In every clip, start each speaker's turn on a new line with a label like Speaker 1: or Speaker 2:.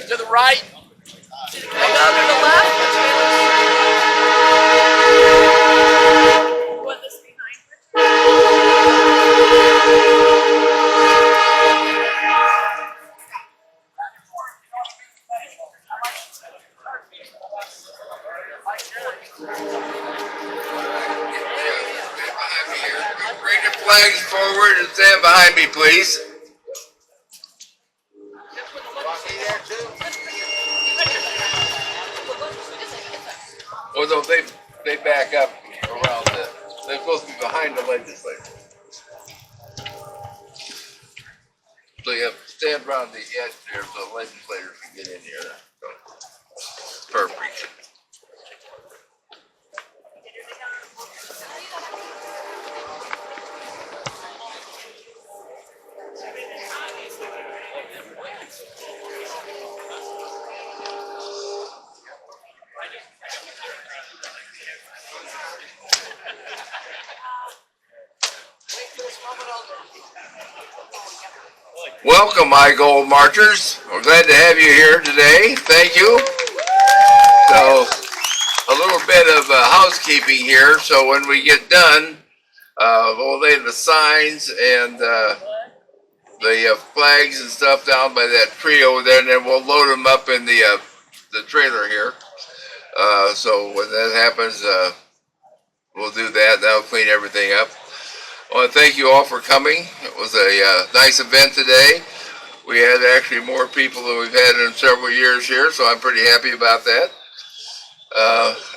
Speaker 1: To the right. They go to the left. Put this behind
Speaker 2: Bring your flags forward and stand behind me, please. Well, no, they back up around they're supposed to be behind the legislature. So you have to stand around the edge there so the legislators can get in here. So, perfect. Welcome, IGOLD marchers. We're glad to have you here today. Thank you. So, a little bit of housekeeping here. So when we get done, we'll lay the signs and the flags and stuff down by that tree over there, and then we'll load them up in the trailer here. So when that happens, we'll do that. That'll clean everything up. I want to thank you all for coming. It was a nice event today. We had actually more people than we've had in several years here, so I'm pretty happy about that.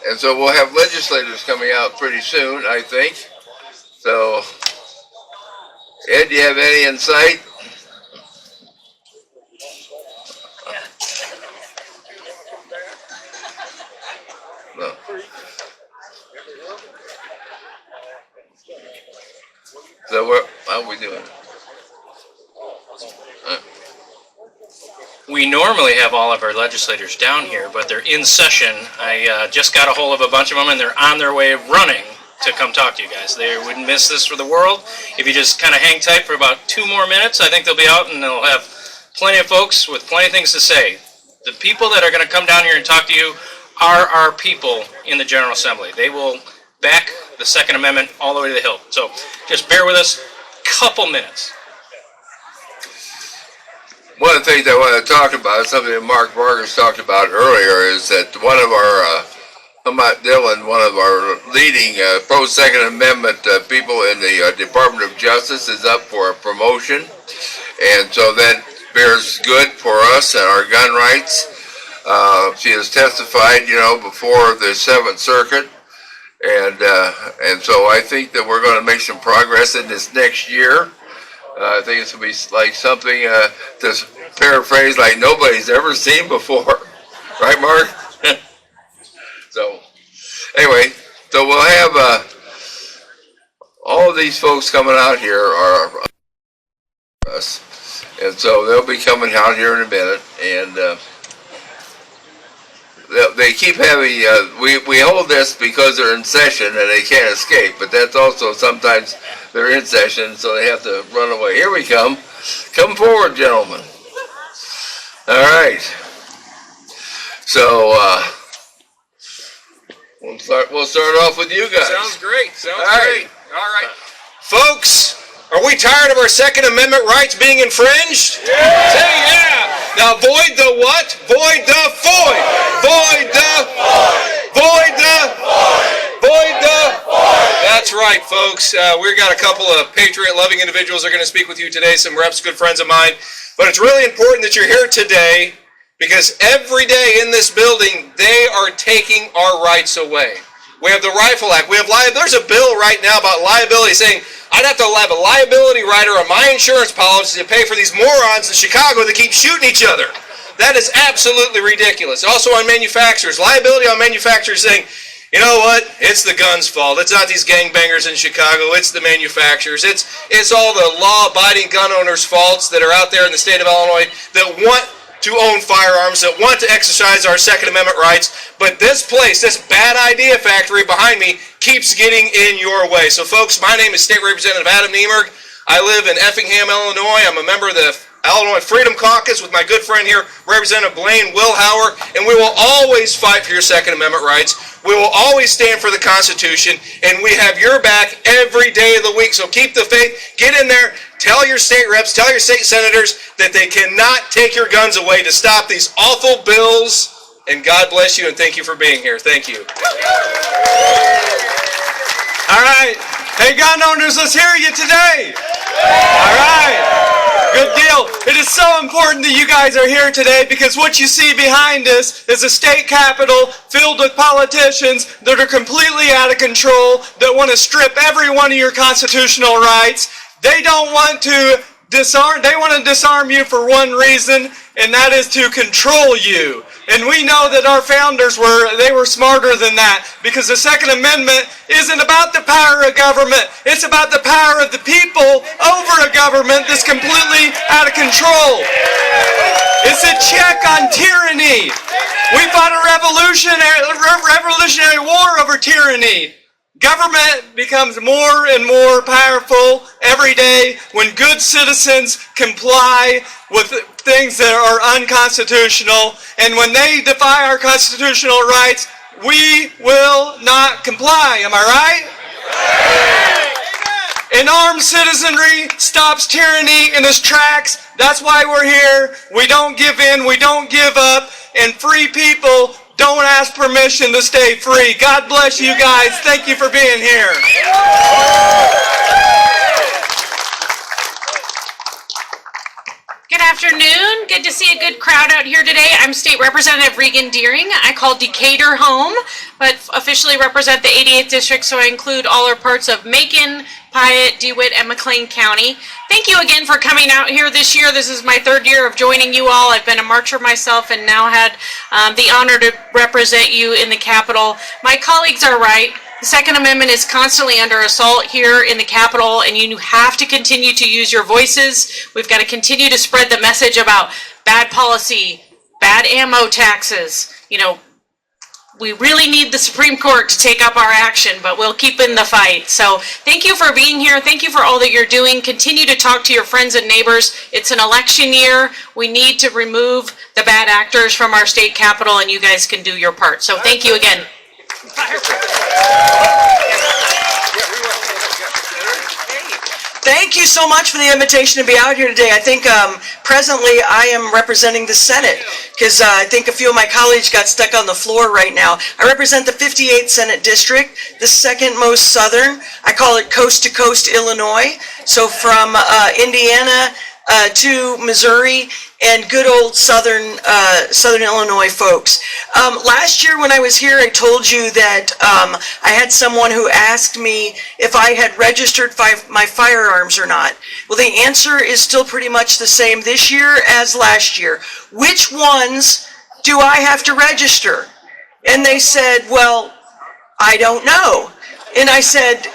Speaker 2: And so we'll have legislators coming out pretty soon, I think. So, Ed, do you have any insight? No. So how are we doing?
Speaker 3: We normally have all of our legislators down here, but they're in session. I just got a hold of a bunch of them, and they're on their way running to come talk to you guys. They wouldn't miss this for the world. If you just kind of hang tight for about 2 more minutes, I think they'll be out, and they'll have plenty of folks with plenty of things to say. The people that are going to come down here and talk to you are our people in the General Assembly. They will back the Second Amendment all the way to the hill. So just bear with us a couple minutes.
Speaker 2: One of the things I want to talk about, something that Mark Vargas talked about earlier, is that one of our, Dillon, one of our leading pro-Second Amendment people in the Department of Justice, is up for a promotion. And so that bears good for us and our gun rights. She has testified, before the 7th Circuit. And so I think that we're going to make some progress in this next year. I think it's going to be like something, to paraphrase, like nobody's ever seen before. Right, Mark? So, anyway, so we'll have all of these folks coming out here are us. And so they'll be coming out here in a minute. And they keep having, we hold this because they're in session and they can't escape, but that's also sometimes they're in session, so they have to run away. Here we come. Come forward, gentlemen. All right. So, we'll start off with you guys.
Speaker 4: Sounds great. All right. Folks, are we tired of our Second Amendment rights being infringed? Yeah. Say yeah. Now void the what? Void the void. Void the void. Void the void. Void the void. That's right, folks. We've got a couple of patriot-loving individuals that are going to speak with you today, some reps, good friends of mine. But it's really important that you're here today because every day in this building, they are taking our rights away. We have the Rifle Act. We have there's a bill right now about liability saying I'd have to have a liability rider on my insurance policy to pay for these morons in Chicago that keep shooting each other. That is absolutely ridiculous. Also on manufacturers, liability on manufacturers saying, you know what? It's the guns' fault. It's not these gangbangers in Chicago. It's the manufacturers. It's all the law-abiding gun owners' faults that are out there in the state of Illinois that want to own firearms, that want to exercise our Second Amendment rights. But this place, this bad idea factory behind me, keeps getting in your way. So, folks, my name is State Representative Adam Niemerg. I live in Effingham, Illinois. I'm a member of the Illinois Freedom Caucus with my good friend here, Representative Blaine Wilhauer, and we will always fight for your Second Amendment rights. We will always stand for the Constitution, and we have your back every day of the week. So keep the faith, get in there, tell your state reps, tell your state senators that they cannot take your guns away to stop these awful bills. And God bless you, and thank you for being here. Thank you.
Speaker 5: All right. Hey, gun owners, let's hear you today. All right. Good deal. It is so important that you guys are here today because what you see behind us is a state capitol filled with politicians that are completely out of control, that want to strip every one of your constitutional rights. They don't want to disarm, they want to disarm you for one reason, and that is to control you. And we know that our founders were smarter than that, because the Second Amendment isn't about the power of government. It's about the power of the people over a government that's completely out of control. It's a check on tyranny. We fought a revolutionary war over tyranny. Government becomes more and more powerful every day when good citizens comply with things that are unconstitutional. And when they defy our constitutional rights, we will not comply. Am I right? An armed citizenry stops tyranny in its tracks. That's why we're here. We don't give in. We don't give up. And free people don't ask permission to stay free. God bless you guys. Thank you for being here.
Speaker 6: Good afternoon. Good to see a good crowd out here today. I'm State Representative Regan Deering. I call Decatur home, but officially represent the 88th District, so I include all our parts of Macon, Piatt, DeWitt, and McLean County. Thank you again for coming out here this year. This is my third year of joining you all. I've been a marcher myself and now had the honor to represent you in the Capitol. My colleagues are right. The Second Amendment is constantly under assault here in the Capitol, and you have to continue to use your voices. We've got to continue to spread the message about bad policy, bad ammo taxes. You know, we really need the Supreme Court to take up our action, but we'll keep in the fight. So thank you for being here. Thank you for all that you're doing. Continue to talk to your friends and neighbors. It's an election year. We need to remove the bad actors from our state capitol, and you guys can do your part. So thank you again.
Speaker 7: Thank you so much for the invitation to be out here today. I think presently I am representing the Senate because I think a few of my colleagues got stuck on the floor right now. I represent the 58th Senate District, the second most southern. I call it coast to coast Illinois. So from Indiana to Missouri and good old southern Illinois folks. Last year when I was here, I told you that I had someone who asked me if I had registered my firearms or not. Well, the answer is still pretty much the same this year as last year. Which ones do I have to register? And they said, well, I don't know. And I said,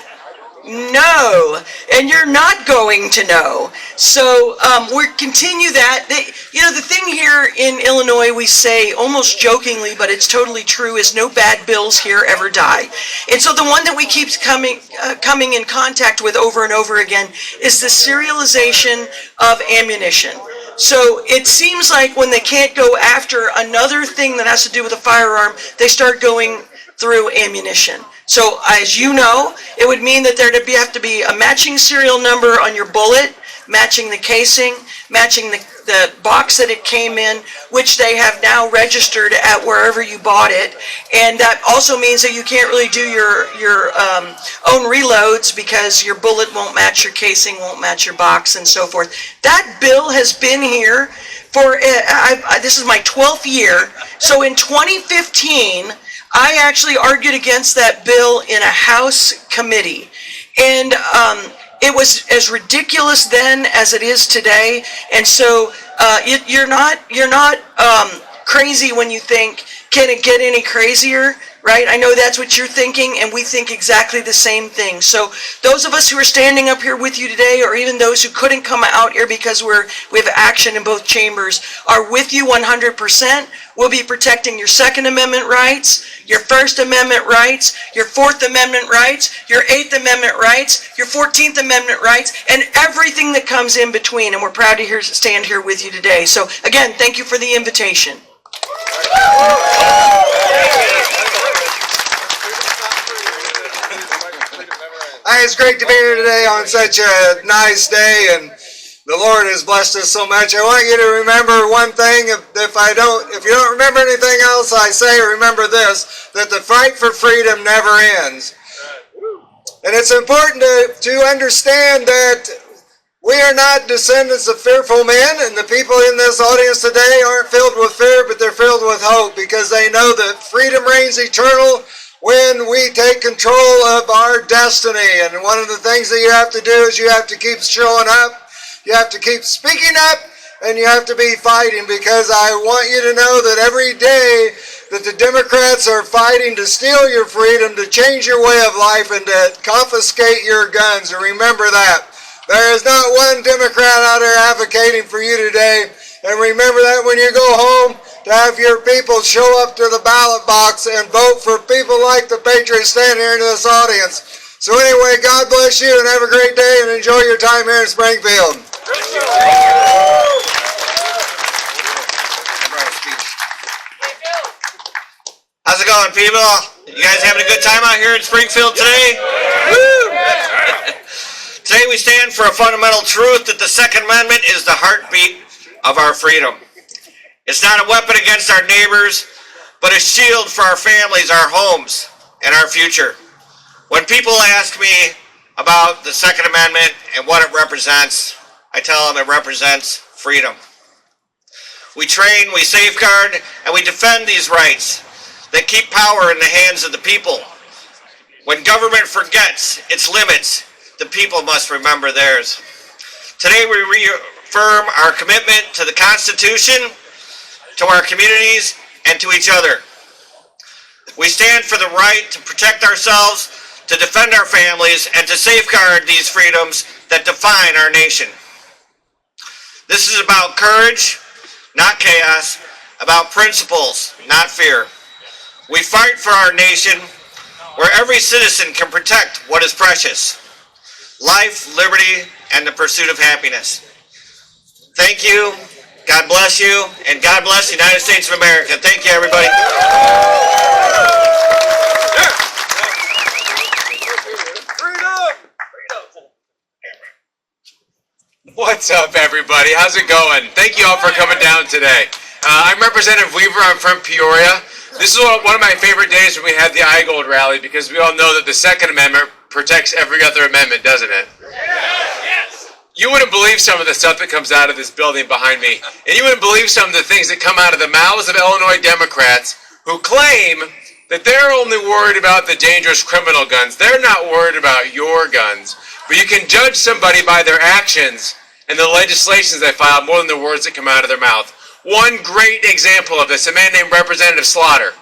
Speaker 7: no, and you're not going to know. So we continue that. You know, the thing here in Illinois, we say almost jokingly, but it's totally true, is no bad bills here ever die. And so the one that we keep coming in contact with over and over again is the serialization of ammunition. So it seems like when they can't go after another thing that has to do with a firearm, they start going through ammunition. So as you know, it would mean that there'd have to be a matching serial number on your bullet, matching the casing, matching the box that it came in, which they have now registered at wherever you bought it. And that also means that you can't really do your own reloads because your bullet won't match your casing, won't match your box, and so forth. That bill has been here for, this is my 12th year. So in 2015, I actually argued against that bill in a House committee, and it was as ridiculous then as it is today. And so you're not crazy when you think, can it get any crazier? Right? I know that's what you're thinking, and we think exactly the same thing. So those of us who are standing up here with you today, or even those who couldn't come out here because we have action in both chambers, are with you 100%. We'll be protecting your Second Amendment rights, your First Amendment rights, your Fourth Amendment rights, your Eighth Amendment rights, your 14th Amendment rights, and everything that comes in between. And we're proud to stand here with you today. So again, thank you for the invitation.
Speaker 8: It's great to be here today on such a nice day, and the Lord has blessed us so much. I want you to remember one thing. If you don't remember anything else I say, remember this, that the fight for freedom never ends. And it's important to understand that we are not descendants of fearful men, and the people in this audience today aren't filled with fear, but they're filled with hope, because they know that freedom reigns eternal when we take control of our destiny. And one of the things that you have to do is you have to keep showing up, you have to keep speaking up, and you have to be fighting, because I want you to know that every day that the Democrats are fighting to steal your freedom, to change your way of life, and to confiscate your guns. And remember that. There is not one Democrat out there advocating for you today. And remember that when you go home, to have your people show up to the ballot box and vote for people like the Patriots standing here in this audience. So anyway, God bless you and have a great day and enjoy your time here in Springfield.
Speaker 9: How's it going, people? You guys having a good time out here in Springfield today? Woo! Today we stand for a fundamental truth that the Second Amendment is the heartbeat of our freedom. It's not a weapon against our neighbors, but a shield for our families, our homes, and our future. When people ask me about the Second Amendment and what it represents, I tell them it represents freedom. We train, we safeguard, and we defend these rights that keep power in the hands of the people. When government forgets its limits, the people must remember theirs. Today we reaffirm our commitment to the Constitution, to our communities, and to each other. We stand for the right to protect ourselves, to defend our families, and to safeguard these freedoms that define our nation. This is about courage, not chaos, about principles, not fear. We fight for our nation where every citizen can protect what is precious: life, liberty, and the pursuit of happiness. Thank you. God bless you, and God bless the United States of America. Thank you, everybody.
Speaker 5: What's up, everybody? How's it going? Thank you all for coming down today. I'm Representative Weaver. I'm from Peoria. This is one of my favorite days when we had the IGOLD rally, because we all know that the Second Amendment protects every other amendment, doesn't it? You wouldn't believe some of the stuff that comes out of this building behind me, and you wouldn't believe some of the things that come out of the mouths of Illinois Democrats who claim that they're only worried about the dangerous criminal guns. They're not worried about your guns. But you can judge somebody by their actions and the legislations they file more than the words that come out of their mouth. One great example of this, a man named Representative Slaughter.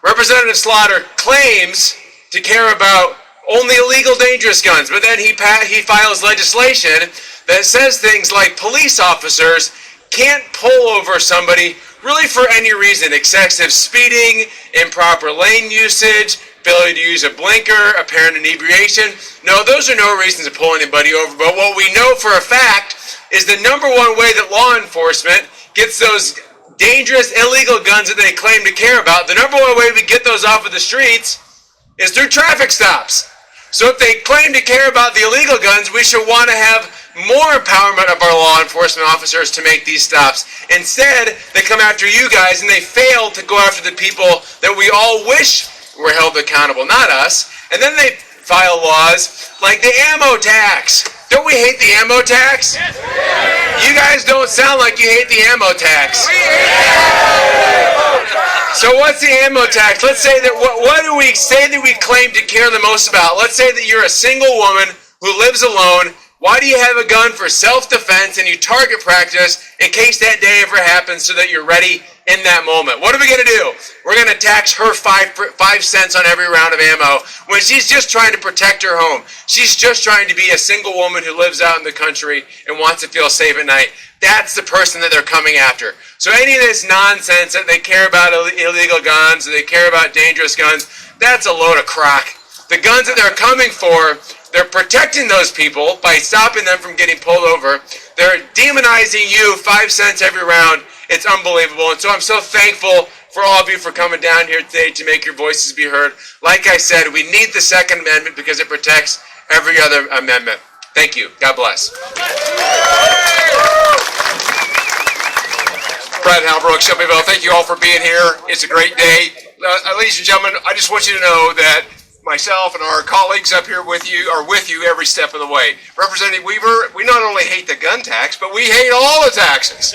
Speaker 5: Representative Slaughter claims to care about only illegal dangerous guns, but then he files legislation that says things like police officers can't pull over somebody really for any reason: excessive speeding, improper lane usage, failure to use a blinker, apparent inebriation. No, those are no reasons to pull anybody over, but what we know for a fact is the number one way that law enforcement gets those dangerous illegal guns that they claim to care about, the number one way we get those off of the streets is through traffic stops. So if they claim to care about the illegal guns, we should want to have more empowerment of our law enforcement officers to make these stops. Instead, they come after you guys, and they fail to go after the people that we all wish were held accountable, not us. And then they file laws like the ammo tax. Don't we hate the ammo tax? Yes. You guys don't sound like you hate the ammo tax. So what's the ammo tax? Let's say that, what do we say that we claim to care the most about? Let's say that you're a single woman who lives alone. Why do you have a gun? For self-defense, and you target practice in case that day ever happens so that you're ready
Speaker 4: in that moment. What are we going to do? We're going to tax her 5 cents on every round of ammo when she's just trying to protect her home. She's just trying to be a single woman who lives out in the country and wants to feel safe at night. That's the person that they're coming after. So any of this nonsense that they care about illegal guns, that they care about dangerous guns, that's a load of crock. The guns that they're coming for, they're protecting those people by stopping them from getting pulled over. They're demonizing you 5 cents every round. It's unbelievable. And so I'm so thankful for all of you for coming down here today to make your voices be heard. Like I said, we need the Second Amendment because it protects every other amendment. Thank you. God bless. Brad Halbrook, Shelbyville, thank you all for being here. It's a great day. Ladies and gentlemen, I just want you to know that myself and our colleagues up here with you are with you every step of the way. Representative Weaver, we not only hate the gun tax, but we hate all the taxes.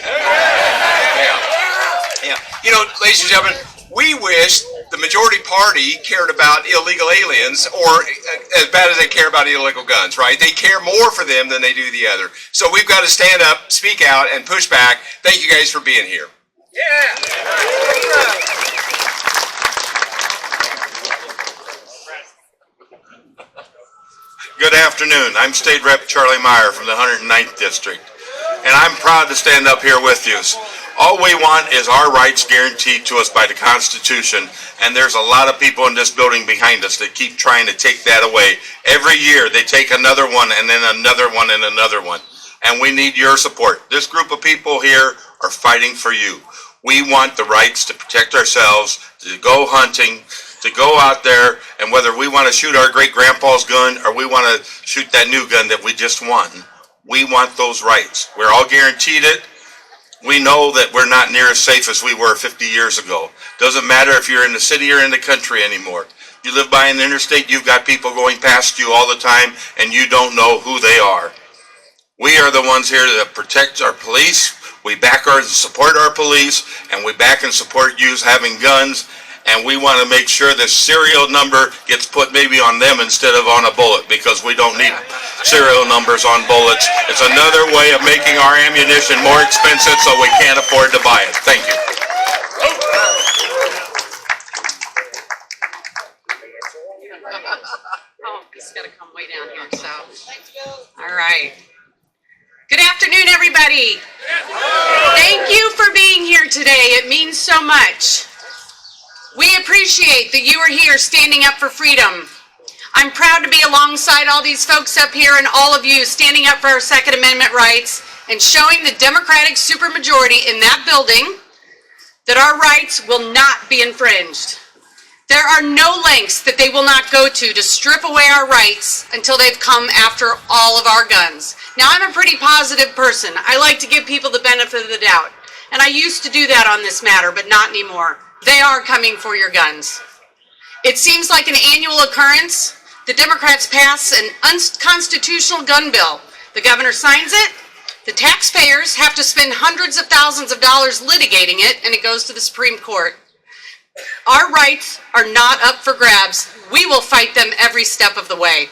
Speaker 4: Yeah. You know, ladies and gentlemen, we wish the majority party cared about illegal aliens, or as bad as they care about illegal guns, right? They care more for them than they do the other. So we've got to stand up, speak out, and push back. Thank you guys for being here. Yeah.
Speaker 10: Good afternoon. I'm State Rep Charlie Meyer from the 109th District, and I'm proud to stand up here with you. All we want is our rights guaranteed to us by the Constitution, and there's a lot of people in this building behind us that keep trying to take that away. Every year they take another one and then another one and another one, and we need your support. This group of people here are fighting for you. We want the rights to protect ourselves, to go hunting, to go out there, and whether we want to shoot our great-grandpa's gun or we want to shoot that new gun that we just won, we want those rights. We're all guaranteed it. We know that we're not near as safe as we were 50 years ago. Doesn't matter if you're in the city or in the country anymore. You live by an interstate, you've got people going past you all the time, and you don't know who they are. We are the ones here that protect our police. We back and support our police, and we back and support you having guns. And we want to make sure the serial number gets put maybe on them instead of on a bullet, because we don't need serial numbers on bullets. It's another way of making our ammunition more expensive so we can't afford to buy it. Thank you.
Speaker 6: Oh, he's got to come way down here, so. All right. Good afternoon, everybody. Thank you for being here today. It means so much. We appreciate that you are here standing up for freedom. I'm proud to be alongside all these folks up here and all of you standing up for our Second Amendment rights and showing the Democratic supermajority in that building that our rights will not be infringed. There are no lengths that they will not go to strip away our rights until they've come after all of our guns. Now, I'm a pretty positive person. I like to give people the benefit of the doubt. And I used to do that on this matter, but not anymore. They are coming for your guns. It seems like an annual occurrence. The Democrats pass an unconstitutional gun bill. The governor signs it. The taxpayers have to spend hundreds of thousands of dollars litigating it, and it goes to the Supreme Court. Our rights are not up for grabs. We will fight them every step of the way.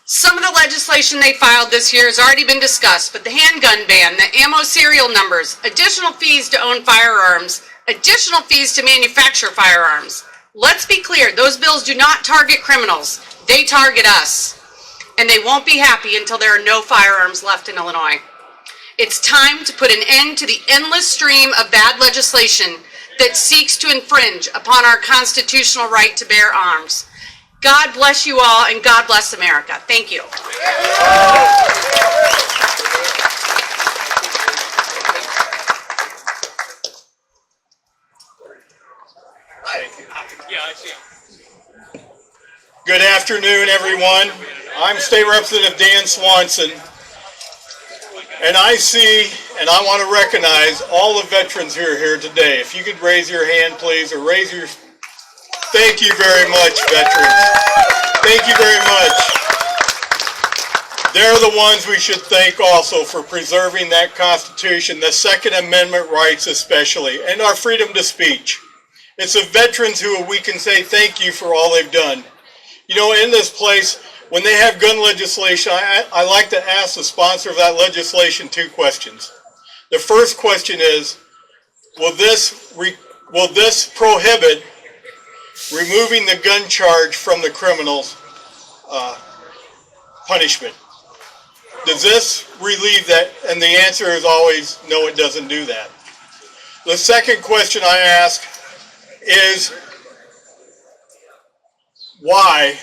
Speaker 6: Some of the legislation they filed this year has already been discussed, but the handgun ban, the ammo serial numbers, additional fees to own firearms, additional fees to manufacture firearms. Let's be clear, those bills do not target criminals. They target us. And they won't be happy until there are no firearms left in Illinois. It's time to put an end to the endless stream of bad legislation that seeks to infringe upon our constitutional right to bear arms. God bless you all, and God bless America. Thank you.
Speaker 11: Good afternoon, everyone. I'm State Representative Dan Swanson, and I see and I want to recognize all the veterans who are here today. If you could raise your hand, please, or raise your... Thank you very much, veterans. Thank you very much. They're the ones we should thank also for preserving that Constitution, the Second Amendment rights especially, and our freedom to speech. It's the veterans who we can say thank you for all they've done. You know, in this place, when they have gun legislation, I like to ask the sponsor of that legislation two questions. The first question is, will this prohibit removing the gun charge from the criminal's punishment? Does this relieve that? And the answer is always no, it doesn't do that. The second question I ask is why?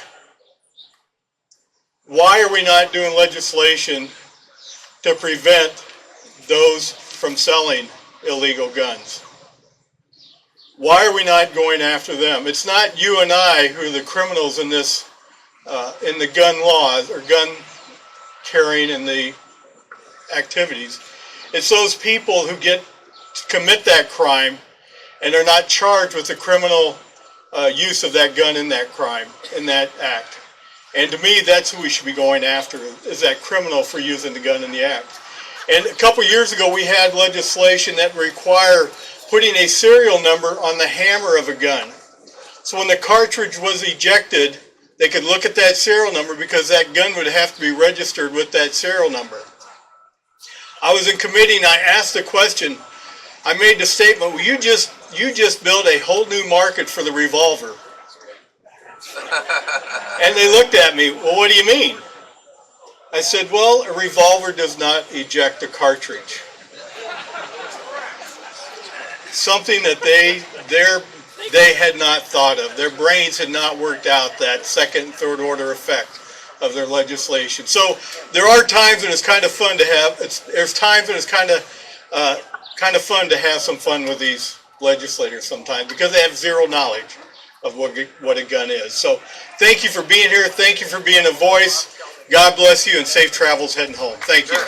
Speaker 11: Why are we not doing legislation to prevent those from selling illegal guns? Why are we not going after them? It's not you and I who are the criminals in this, in the gun laws or gun carrying and the activities. It's those people who commit that crime and are not charged with the criminal use of that gun in that crime, in that act. And to me, that's who we should be going after, is that criminal for using the gun in the act. And a couple years ago, we had legislation that required putting a serial number on the hammer of a gun. So when the cartridge was ejected, they could look at that serial number because that gun would have to be registered with that serial number. I was in committee and I asked the question, I made the statement, well, you just built a whole new market for the revolver. And they looked at me, well, what do you mean? I said, well, a revolver does not eject a cartridge. Something that they had not thought of. Their brains had not worked out that second and third order effect of their legislation. So there are times when it's kind of fun to have, there's times when it's kind of fun to have some fun with these legislators sometimes because they have zero knowledge of what a gun is. So thank you for being here. Thank you for being a voice. God bless you and safe travels heading home. Thank you.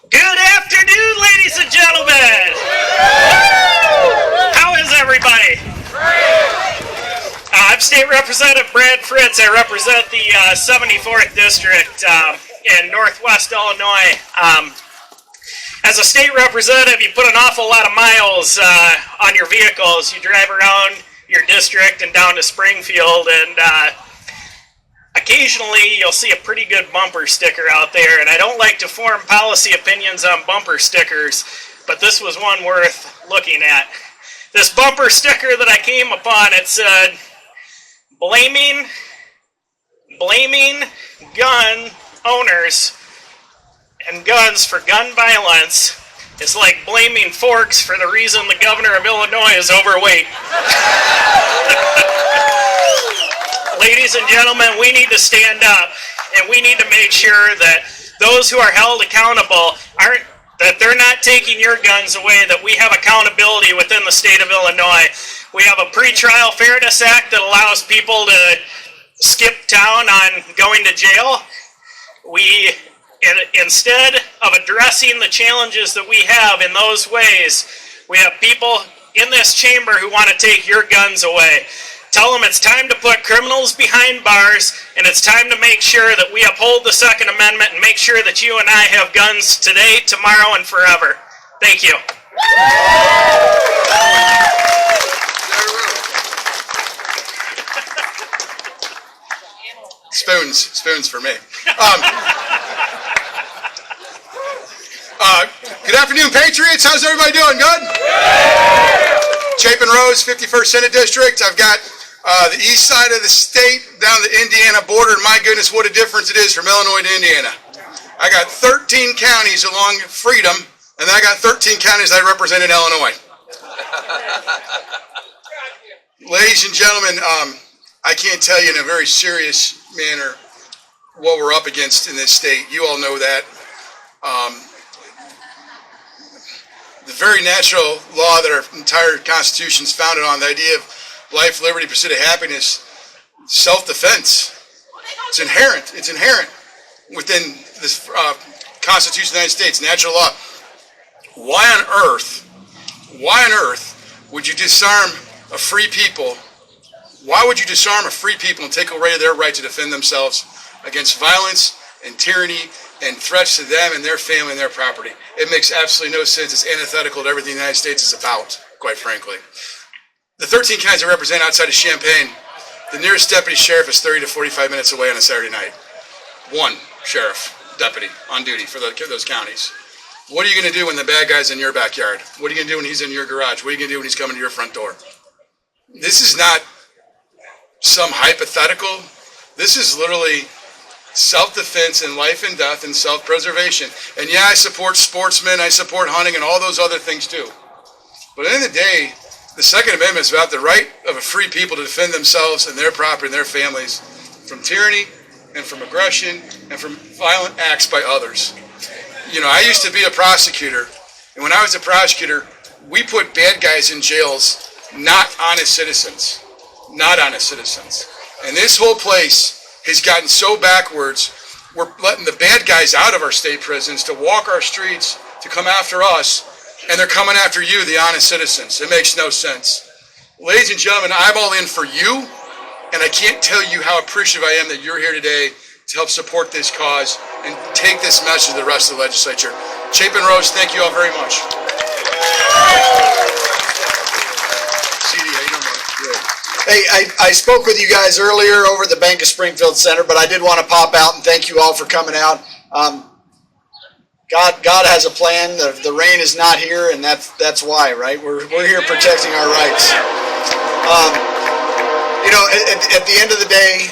Speaker 12: Good afternoon, ladies and gentlemen. How is everybody? I'm State Representative Brad Fritz. I represent the 74th District in Northwest Illinois. As a state representative, you put an awful lot of miles on your vehicles. You drive around your district and down to Springfield, and occasionally you'll see a pretty good bumper sticker out there, and I don't like to form policy opinions on bumper stickers, but this was one worth looking at. This bumper sticker that I came upon, it said, blaming gun owners and guns for gun violence is like blaming forks for the reason the governor of Illinois is overweight. Ladies and gentlemen, we need to stand up and we need to make sure that those who are held accountable that they're not taking your guns away, that we have accountability within the state of Illinois. We have a pretrial fairness act that allows people to skip town on going to jail. Instead of addressing the challenges that we have in those ways, we have people in this chamber who want to take your guns away. Tell them it's time to put criminals behind bars, and it's time to make sure that we uphold the Second Amendment and make sure that you and I have guns today, tomorrow, and forever. Thank you.
Speaker 13: Spoons for me. Good afternoon, Patriots. How's everybody doing? Good? Chapin Rose, 51st Senate District. I've got the east side of the state down the Indiana border, and my goodness, what a difference it is from Illinois to Indiana. I got 13 counties along Freedom, and then I got 13 counties I represent in Illinois. Ladies and gentlemen, I can't tell you in a very serious manner what we're up against in this state. You all know that. The very natural law that our entire Constitution is founded on, the idea of life, liberty, pursuit of happiness, self-defense. It's inherent within this Constitution of the United States, natural law. Why on earth would you disarm a free people? Why would you disarm a free people and take away their right to defend themselves against violence and tyranny and threats to them and their family and their property? It makes absolutely no sense. It's antithetical to everything the United States is about, quite frankly. The 13 counties I represent outside of Champaign, the nearest deputy sheriff is 30 to 45 minutes away on a Saturday night. One. sheriff deputy on duty for those counties. What are you going to do when the bad guy's in your backyard? What are you going to do when he's in your garage? What are you going to do when he's coming to your front door? This is not some hypothetical. This is literally self-defense and life and death and self-preservation. And yeah, I support sportsmen, I support hunting and all those other things too. But at the end of the day, the Second Amendment is about the right of a free people to defend themselves and their property and their families from tyranny and from aggression and from violent acts by others. You know, I used to be a prosecutor, and when I was a prosecutor, we put bad guys in jails, not honest citizens. Not honest citizens. And this whole place has gotten so backwards, we're letting the bad guys out of our state prisons to walk our streets, to come after us, and they're coming after you, the honest citizens. It makes no sense. Ladies and gentlemen, I'm all in for you, and I can't tell you how appreciative I am that you're here today to help support this cause and take this message to the rest of the legislature. Chapin Rose, thank you all very much. CD, how you doing, man? Good.
Speaker 14: Hey, I spoke with you guys earlier over at the Bank of Springfield Center, but I did want to pop out and thank you all for coming out. God has a plan. The rain is not here, and that's why, right? We're here protecting our rights. You know, at the end of the day,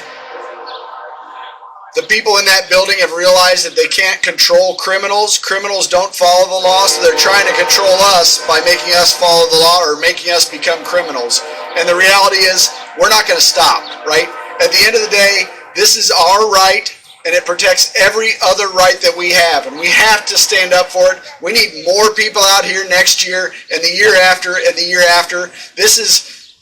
Speaker 14: the people in that building have realized that they can't control criminals. Criminals don't follow the law, so they're trying to control us by making us follow the law or making us become criminals. And the reality is, we're not going to stop, right? At the end of the day, this is our right, and it protects every other right that we have, and we have to stand up for it. We need more people out here next year, and the year after, and the year after.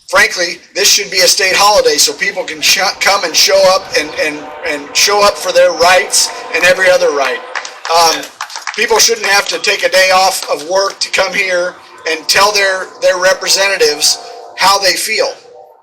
Speaker 14: Frankly, this should be a state holiday so people can come and show up and show up for their rights and every other right. People shouldn't have to take a day off of work to come here and tell their representatives how they feel,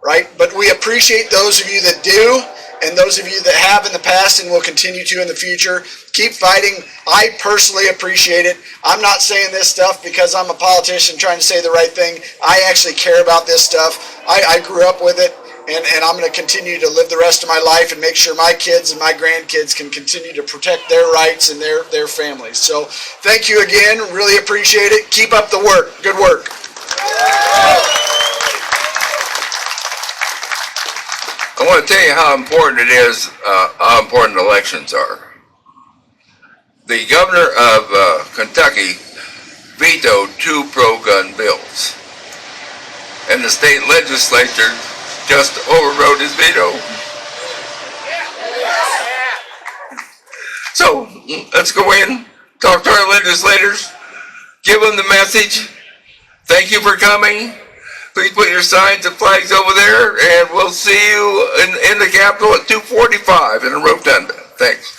Speaker 14: right? But we appreciate those of you that do, and those of you that have in the past and will continue to in the future. Keep fighting. I personally appreciate it. I'm not saying this stuff because I'm a politician trying to say the right thing. I actually care about this stuff. I grew up with it, and I'm going to continue to live the rest of my life and make sure my kids and my grandkids can continue to protect their rights and their families. So thank you again. Really appreciate it. Keep up the work. Good work.
Speaker 2: I want to tell you how important it is, how important elections are. The governor of Kentucky vetoed 2 pro-gun bills, and the state legislature just overrode his veto. So let's go in, talk to our legislators, give them the message. Thank you for coming. Please put your signs and flags over there, and we'll see you in the Capitol at 2:45 in a rotunda. Thanks.